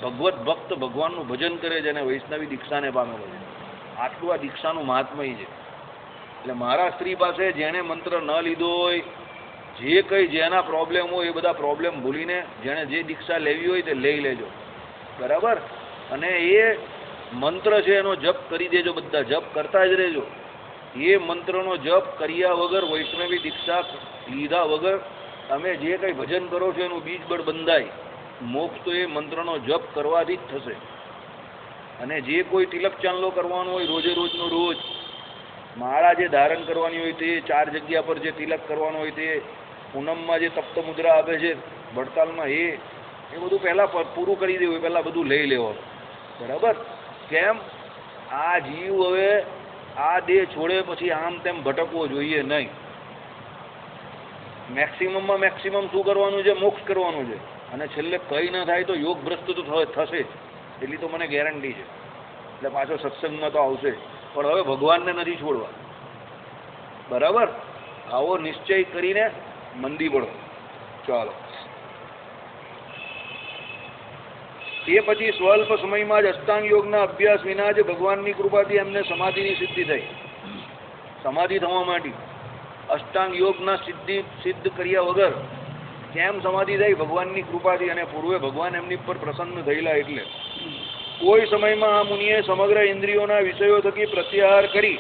ભગવત ભક્ત ભગવાનનું ભજન કરે છે અને વૈષ્ણવી દીક્ષાને પામેલો છે. આટલું આ દીક્ષાનું મહાત્મય છે. એટલે મારા સ્ત્રી પાસે જેણે મંત્ર ન લીધો હોય, જે કંઈ જેના પ્રોબ્લેમ હોય એ બધા પ્રોબ્લેમ ભૂલીને જેણે જે દીક્ષા લેવી હોય તે લઈ લેજો. બરાબર? અને એ મંત્ર છે એનો જપ કરી દેજો. બધા જપ કરતા જ રહેજો. એ મંત્રનો જપ કર્યા વગર, વૈષ્ણવી દીક્ષા લીધા વગર તમે જે કંઈ ભજન કરો છો એનું બીજ બળ બંધાય. મોક્ષ તો એ મંત્રનો જપ કરવાથી જ થશે. અને જે કોઈ તિલક ચાંદલો કરવાનો હોય, રોજે રોજનો રોજ માળા જે ધારણ કરવાની હોય તે, 4 જગ્યા પર જે તિલક કરવાનો હોય તે, પૂનમમાં જે તપ્ત મુદ્રા આપે છે વડતાલમાં, એ બધું પહેલાં પૂરું કરી દેવું, પહેલાં બધું લઈ લેવાનું. બરાબર? કેમ? આ જીવ હવે આ દેહ છોડે પછી આમ તેમ ભટકવો જોઈએ નહીં. મેક્સિમમમાં મેક્સિમમ શું કરવાનું છે? મોક્ષ કરવાનું છે. અને છેલ્લે કંઈ ન થાય તો યોગ ભ્રષ્ટ તો થશે, એટલી તો મને ગેરંટી છે. એટલે પાછો સત્સંગમાં તો આવશે, પણ હવે ભગવાનને નથી છોડવા. બરાબર? આવો નિશ્ચય કરીને મંદી પડો. ચાલો. તે પછી સ્વલ્પ સમયમાં જ અષ્ટાંગ યોગના અભ્યાસ વિના જ ભગવાનની કૃપાથી એમને સમાધિની સિદ્ધિ થઈ. સમાધિ થવા માટે અષ્ટાંગ યોગના સિદ્ધ કર્યા વગર કેમ સમાધિ થઈ? ભગવાનની કૃપાથી. અને પૂર્વે ભગવાન એમની પર પ્રસન્ન થયેલા. એટલે કોઈ સમયમાં આ મુનિએ સમગ્ર ઇન્દ્રિયોના વિષયો થકી પ્રત્યાહાર કરી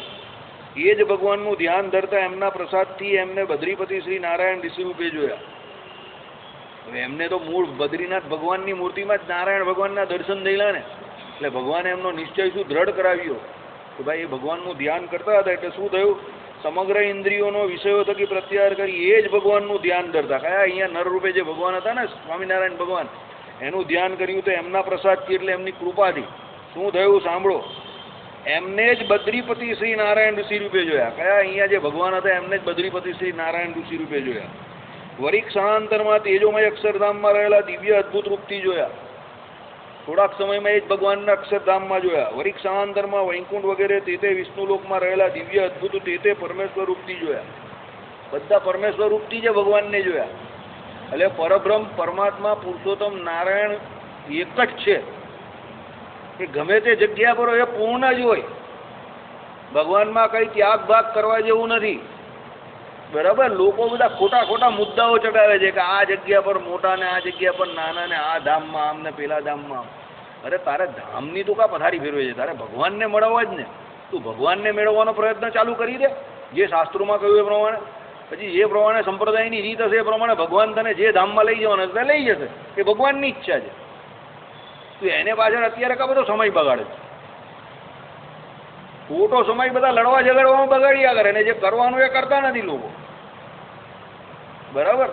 એ જ ભગવાનનું ધ્યાન ધરતા એમના પ્રસાદથી એમને બદ્રીપતિ શ્રી નારાયણ ઋષિ રૂપે જોયા. હવે એમને તો મૂળ બદ્રીનાથ ભગવાનની મૂર્તિમાં જ નારાયણ ભગવાનના દર્શન થયેલા ને, એટલે ભગવાને એમનો નિશ્ચય શું દ્રઢ કરાવ્યો કે ભાઈ એ ભગવાનનું ધ્યાન કરતા હતા. એટલે શું થયું? સમગ્ર ઇન્દ્રિયોનો વિષયો થકી પ્રત્યાહાર કરી એ જ ભગવાનનું ધ્યાન ધરતા. કયા? અહીંયા નર રૂપે જે ભગવાન હતા ને, સ્વામિનારાયણ ભગવાન, એનું ધ્યાન કર્યું તો એમના પ્રસાદથી, એટલે એમની કૃપાથી શું થયું? સાંભળો. એમને જ બદ્રીપતિ શ્રી નારાયણ ઋષિ રૂપે જોયા. કયા? અહીંયા જે ભગવાન હતા એમને જ બદ્રીપતિ શ્રી નારાયણ ઋષિ રૂપે જોયા. વરિક્ષાંતરમાં તેજોમય અક્ષરધામમાં રહેલા દિવ્ય અદ્ભુત રૂપથી જોયા. થોડાક સમયમાં એ જ ભગવાનના અક્ષરધામમાં જોયા. વરિક્ષાંતરમાં વૈકુંઠ વગેરે તે વિષ્ણુલોકમાં રહેલા દિવ્ય અદ્ભુત તે પરમેશ્વર રૂપથી જોયા. બધા પરમેશ્વર રૂપથી જ ભગવાનને જોયા. એટલે પરબ્રહ્મ પરમાત્મા પુરુષોત્તમ નારાયણ એક જ છે. એ ગમે તે જગ્યા પર એ પૂર્ણ જ હોય. ભગવાનમાં કંઈ ત્યાગ ભાગ કરવા જેવું નથી. બરાબર? લોકો બધા ખોટા ખોટા મુદ્દાઓ ચડાવે છે કે આ જગ્યા પર મોટા ને આ જગ્યા પર નાના ને આ ધામમાં આમ ને પેલા ધામમાં આમ. અરે તારે ધામની તું કા પથારી ફેરવે છે? તારે ભગવાનને મળવા જ ને. તું ભગવાનને મેળવવાનો પ્રયત્ન ચાલુ કરી દે, જે શાસ્ત્રોમાં કહ્યું એ પ્રમાણે. પછી જે પ્રમાણે સંપ્રદાયની રીત હશે એ પ્રમાણે ભગવાન તને જે ધામમાં લઈ જવાના હશે લઈ જશે. એ ભગવાનની ઈચ્છા છે. તું એને પાછળ અત્યારે કા બધો સમય બગાડે છે? ખોટો સમય બધા લડવા ઝઘડવામાં બગાડ્યા કરે ને જે કરવાનું એ કરતા નથી લોકો. બરાબર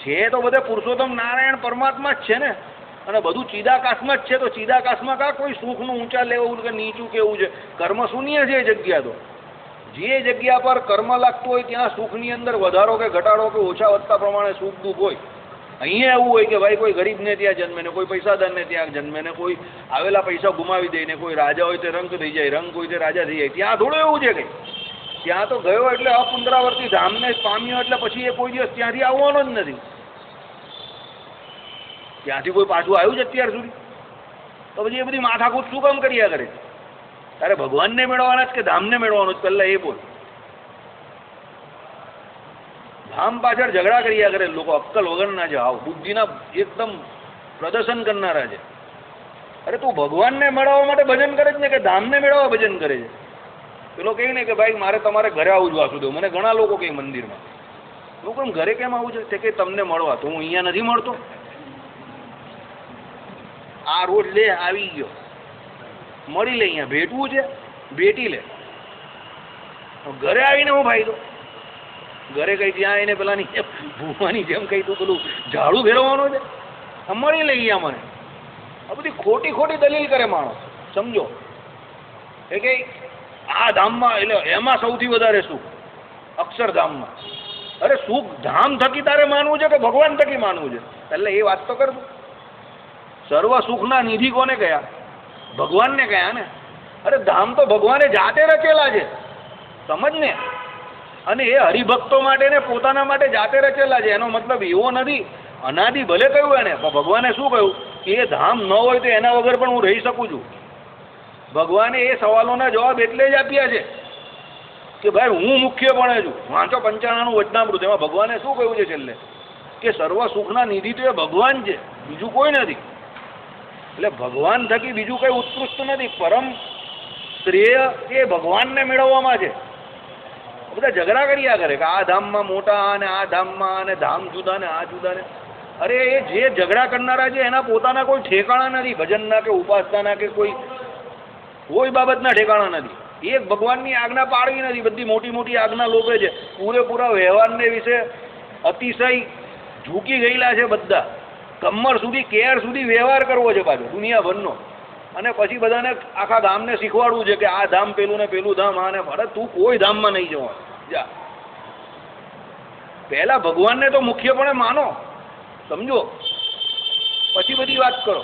છે તો બધે પુરુષોત્તમ નારાયણ પરમાત્મા જ છે ને, અને બધું ચિદાકાશમાં જ છે. તો ચિદાકાશમાં કા કોઈ સુખનું ઊંચા લેવું કે નીચું કેવું છે? કર્મ શૂન્ય છે એ જગ્યા. તો જે જગ્યા પર કર્મ લાગતું હોય ત્યાં સુખની અંદર વધારો કે ઘટાડો કે ઓછા વધતા પ્રમાણે સુખ દુઃખ હોય. અહીંયા એવું હોય કે ભાઈ કોઈ ગરીબને ત્યાં જન્મે ને કોઈ પૈસાદારને ત્યાં જન્મે ને કોઈ આવેલા પૈસા ગુમાવી દે ને કોઈ રાજા હોય તે રંક થઈ જાય, રંક હોય તે રાજા થઈ જાય. ત્યાં થોડું એવું છે કંઈ. ત્યાં તો ગયો એટલે અપુનરાવર્તી ધામને પામ્યો એટલે પછી એ કોઈ દિવસ ત્યાંથી આવવાનો જ નથી. ત્યાંથી કોઈ પાછું આવ્યું છે અત્યાર સુધી? તો પછી એ બધી માથાકૂટ શું કામ કર્યા કરે છે? તારે ભગવાનને મેળવવાના જ કે ધામને મેળવવાનું જ? પહેલાં એ બોલ. ધામ પાછળ ઝઘડા કર્યા કરે લોકો, અક્કલ વગરના છે, આવ બુદ્ધિના એકદમ પ્રદર્શન કરનારા છે. અરે તું ભગવાનને મેળવવા માટે ભજન કરે છે ને કે ધામને મેળવવા ભજન કરે છે? પેલો કહે ને કે ભાઈ મારે તમારે ઘરે આવું જ વાસુદેવ. મને ઘણા લોકો કહે મંદિરમાં, હું કેમ ઘરે કેમ આવું છે? તે કે તમને મળવા. તો હું અહીંયા નથી મળતો. આ રોજ લે આવી ગયો, મળી લે, અહીંયા ભેટવું છે ભેટી લે. ઘરે આવીને હું ભાઈ તો ઘરે કઈ ત્યાં આવીને પેલાની ભૂવાની જેમ કઈ તું પેલું ઝાડુ ફેરવવાનો છે? મળી લે અહીંયા મને. આ બધી ખોટી ખોટી દલીલ કરે માણસ. સમજો એ કે આ ધામમાં એટલે એમાં સૌથી વધારે સુખ અક્ષરધામમાં. અરે સુખ ધામ થકી તારે માનવું છે કે ભગવાન થકી માનવું છે? એટલે એ વાત તો કર. સર્વ સુખના નિધિ કોને કયા? ભગવાનને કયા ને. અરે ધામ તો ભગવાને જાતે રચેલા છે, સમજ ને. અને એ હરિભક્તો માટે ને પોતાના માટે જાતે રચેલા છે. એનો મતલબ એવો નથી અનાદિ ભલે કહ્યું એને, પણ ભગવાને શું કહ્યું કે એ ધામ ન હોય તો એના વગર પણ હું રહી શકું છું. ભગવાને એ સવાલોના જવાબ એટલે જ આપ્યા છે કે ભાઈ હું મુખ્યપણે છું. વાંચો 95 વચનામૃત, એમાં ભગવાને શું કહ્યું છે છેલ્લે કે સર્વ સુખના નિધિ તો એ ભગવાન છે, બીજું કોઈ નથી. એટલે ભગવાન થકી બીજું કઈ ઉત્કૃષ્ટ નથી. પરમ શ્રેય એ ભગવાનને મેળવવામાં છે. બધા ઝઘડા કર્યા કરે કે આ ધામમાં મોટા અને આ ધામમાં અને ધામ જુદા ને આ જુદા ને. અરે એ જે ઝઘડા કરનારા છે એના પોતાના કોઈ ઠેકાણા નથી, ભજનના કે ઉપાસનાના કે કોઈ બાબતના ઠેકાણા નથી. એક ભગવાનની આજ્ઞા પાળવી નથી. બધી મોટી મોટી આજ્ઞા લોભે છે. પૂરેપૂરા વ્યવહારને વિશે અતિશય ઝૂકી ગયેલા છે બધા. કમર સુધી કેર સુધી વ્યવહાર કરવો છે પાછો દુનિયાભરનો. અને પછી બધાને આખા ધામને શીખવાડવું છે કે આ ધામ પેલું ને પેલું ધામ આને. અરે તું કોઈ ધામમાં નહીં જવાનું. જા પહેલા ભગવાનને તો મુખ્યપણે માનો, સમજો, પછી બધી વાત કરો.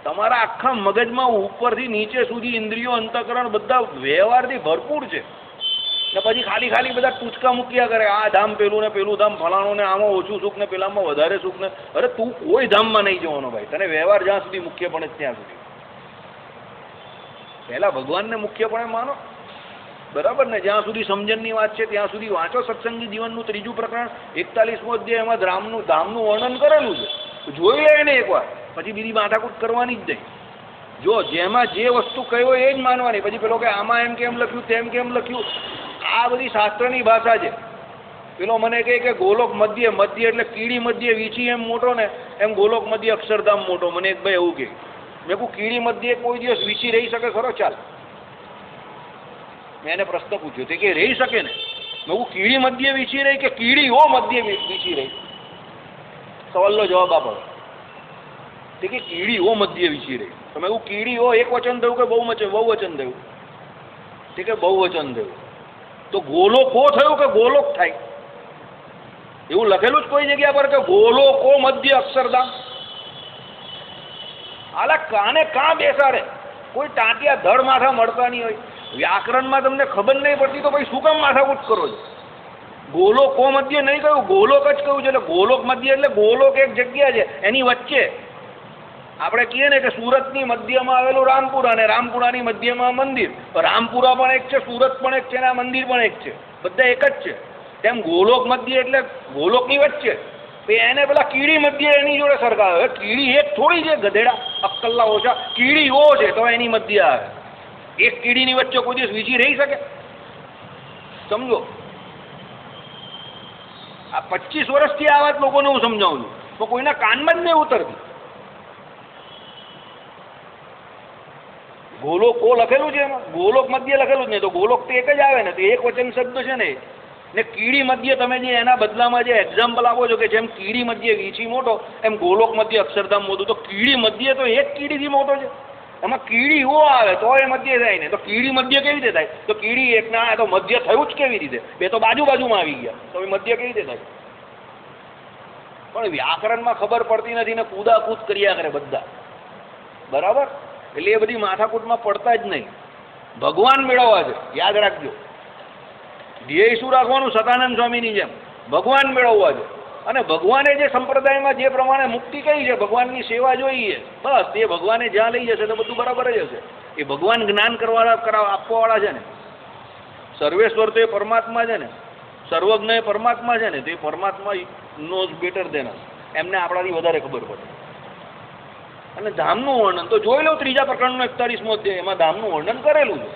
તમારા આખા મગજમાં ઉપરથી નીચે સુધી ઇન્દ્રિયો અંતઃકરણ બધા વ્યવહારથી ભરપૂર છે. ને પછી ખાલી ખાલી બધા ટૂચકા મૂક્યા કરે આ ધામ પેલું ને પેલું ધામ ફલાણું ને આમાં ઓછું સુખ ને પેલામાં વધારે સુખ ને. અરે તું કોઈ ધામમાં નહીં જવાનો ભાઈ. તને વ્યવહાર જ્યાં સુધી મુખ્યપણે ત્યાં સુધી. પહેલા ભગવાનને મુખ્યપણે માનો, બરાબર ને. જ્યાં સુધી સમજણની વાત છે ત્યાં સુધી વાંચો સત્સંગી જીવનનું 3જું પ્રકરણ 41મો અધ્યાય. એમાં ધામનું વર્ણન કરેલું છે. જોઈ લે એને એકવાર, પછી બીજી માથાકૂટ કરવાની જ નહીં. જો જેમાં જે વસ્તુ કહ્યું એ જ માનવાની. પછી પેલો કે આમાં એમ કેમ લખ્યું તેમ કેમ લખ્યું, આ બધી શાસ્ત્રની ભાષા છે. પેલો મને કહે કે ગોલોક મધ્ય એટલે કીડી મધ્ય વીછી એમ મોટો ને એમ ગોલોક મધ્ય અક્ષરધામ મોટો. મને એક ભાઈ એવું કહે. મેં કહું કીડી મધ્ય કોઈ દિવસ વીછી રહી શકે ખરો? ચાલ, મેં એને પ્રશ્ન પૂછ્યો તે કે રહી શકે ને. મેં કહું કીડી મધ્ય વીછી રહી કે કીડીઓ મધ્ય વીછી રહી? સવાલનો જવાબ આપો. તે કે કીડીઓ મધ્ય વીછી રહી. તો મેં કહું કીડીઓ એક વચન થયું કે બહુવચન થયું? તે કે બહુવચન થયું. તો ગોલોકો થયું કે ગોલોક થાય? એવું લખેલું જ કોઈ જગ્યા પર કે ગોલોકો મધ્ય અક્ષરધામ? આલા કાને કાં બેસાડે? કોઈ ટાંટિયા ધડ માથા મળતા નહીં હોય. વ્યાકરણમાં તમને ખબર નહીં પડતી તો ભાઈ શું કામ માથાકૂટ કરો છો? ગોલોકો મધ્ય નહીં કહ્યું, ગોલોક જ કહ્યું છે. એટલે ગોલોક મધ્ય એટલે ગોલોક એક જગ્યા છે, એની વચ્ચે. આપણે કહીએ ને કે સુરતની મધ્યમાં આવેલું રામપુરા અને રામપુરાની મધ્યમાં મંદિર. રામપુરા પણ એક છે, સુરત પણ એક છે, અને આ મંદિર પણ એક છે. બધા એક જ છે. તેમ ગોલોક મધ્ય એટલે ગોલોકની વચ્ચે. એને પેલા કીડી મધ્ય એની જોડે સરખાવે. કીડી એક થોડી છે ગધેડા, અક્કલના ઓછા. કીડીઓ છે તો એની મધ્ય આવે. એક કીડીની વચ્ચે કોઈ દિવસ વીછી રહી શકે? સમજો. આ 25 વર્ષથી આ વાત લોકોને હું સમજાવું છું, તો કોઈના કાનમાં જ નહીં ઉતરતી. ગોલોકો લખેલું છે એમાં, ગોલોક મધ્ય લખેલું જ નહીં, તો ગોલોક તો એક જ આવે ને, તો એક વચન શબ્દ છે ને. ને કીડી મધ્ય તમે જે એના બદલામાં જે એક્ઝામ્પલ આપો છો કે જેમ કીડી મધ્ય વીછી મોટો એમ ગોલોક મધ્ય અક્ષરધામ મોટું, તો કીડી મધ્ય તો એક કીડીથી મોટો છે. એમાં કીડી હો આવે તો એ મધ્ય થાય ને, તો કીડી મધ્ય કેવી રીતે થાય? તો કીડી એક ના તો મધ્ય થયું જ કેવી રીતે? બે તો બાજુમાં આવી ગયા, તો એ મધ્ય કેવી રીતે થાય? પણ વ્યાકરણમાં ખબર પડતી નથી ને કૂદાકૂદ કર્યા કરે બધા, બરાબર? એટલે એ બધી માથાકૂટમાં પડતા જ નહીં. ભગવાન મેળવવા છે, યાદ રાખજો. ધ્યેય શું રાખવાનું? સદાનંદ સ્વામીની જેમ ભગવાન મેળવવા છે. અને ભગવાને જે સંપ્રદાયમાં જે પ્રમાણે મુક્તિ કહી છે, ભગવાનની સેવા જોઈએ, બસ તે ભગવાને જ્યાં લઈ જશે તો બધું બરાબર જ હશે. એ ભગવાન જ્ઞાન આપવાવાળા છે ને, સર્વેશ્વર તો એ પરમાત્મા છે ને, સર્વજ્ઞ એ પરમાત્મા છે ને, તે પરમાત્મા નોઝ બેટર દેન અસ, એમને આપણાથી વધારે ખબર પડે. અને ધામનું વર્ણન તો જોઈ લો, 3જા પ્રકરણનો 41મો અધ્યાય, એમાં ધામનું વર્ણન કરેલું છે.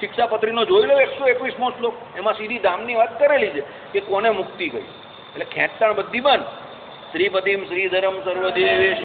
શિક્ષાપત્રીનો જોઈ લો 121મો શ્લોક, એમાં સીધી ધામની વાત કરેલી છે કે કોને મુક્તિ કહી. એટલે ખેંચતાણ બધી બંધ. શ્રીપતિમ શ્રીધરમ સર્વદેવેશ